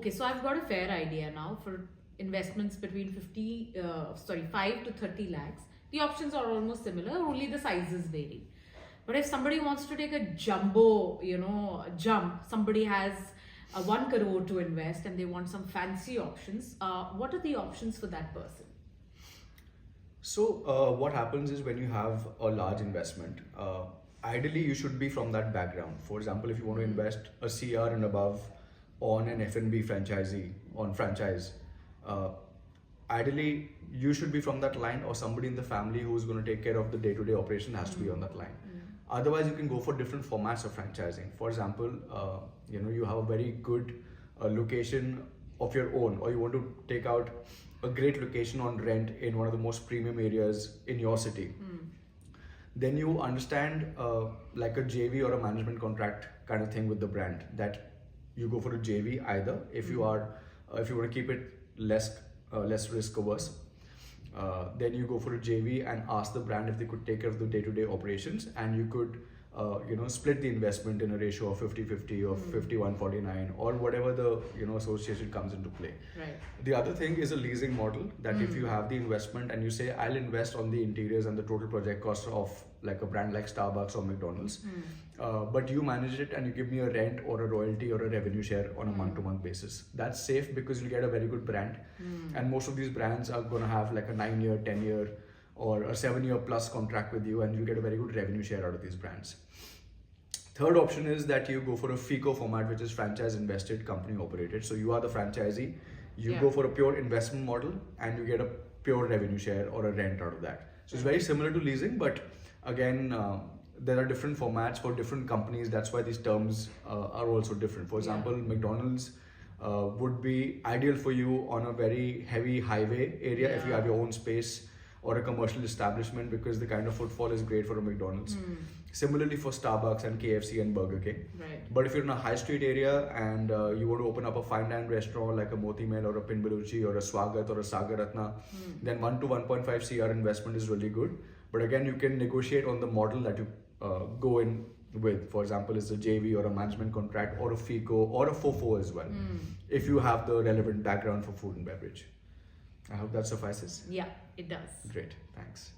Okay, so I've got a fair idea now for investments between 5 to 30 lakhs. The options are almost similar, only the sizes vary. But if somebody wants to take a jumbo, jump, somebody has 1 crore to invest and they want some fancy options, what are the options for that person? So what happens is when you have a large investment, ideally you should be from that background. For example, if you want to invest a CR and above on an F&B franchisee on franchise, ideally you should be from that line, or somebody in the family who's going to take care of the day-to-day operation has to be on that line. Otherwise, you can go for different formats of franchising. For example, you have a very good location of your own, or you want to take out a great location on rent in one of the most premium areas in your city. Then you understand like a JV or a management contract kind of thing with the brand, that you go for a JV either if you are if you want to keep it less risk averse. Then you go for a JV and ask the brand if they could take care of the day-to-day operations, and you could split the investment in a ratio of 50-50 or 51-49 or whatever the association comes into play. Right. The other thing is a leasing model, that if you have the investment and you say I'll invest on the interiors and the total project cost of like a brand like Starbucks or McDonald's, but you manage it and you give me a rent or a royalty or a revenue share on a month-to-month basis. That's safe because you'll get a very good brand, and most of these brands are going to have like a 9-year, 10-year or a 7-year plus contract with you, and you get a very good revenue share out of these brands. Third option is that you go for a FICO format, which is franchise invested, company operated. So you are the franchisee, you go for a pure investment model and you get a pure revenue share or a rent out of that. So it's very similar to leasing, but again, there are different formats for different companies. That's why these terms are also different. For example, McDonald's would be ideal for you on a very heavy highway area if you have your own space, or a commercial establishment, because the kind of footfall is great for a McDonald's. Similarly for Starbucks and KFC and Burger King. Right. But if you're in a high street area and you want to open up a fine dine restaurant like a Moti Mahal or a Pin Baluchi or a Swagat or a Sagar Ratna, then 1 to 1.5 CR investment is really good. But again, you can negotiate on the model that you go in with. For example, it's a JV or a management contract or a FICO or a FOFO as well, if you have the relevant background for food and beverage. I hope that suffices. Yeah, it does. Great, thanks.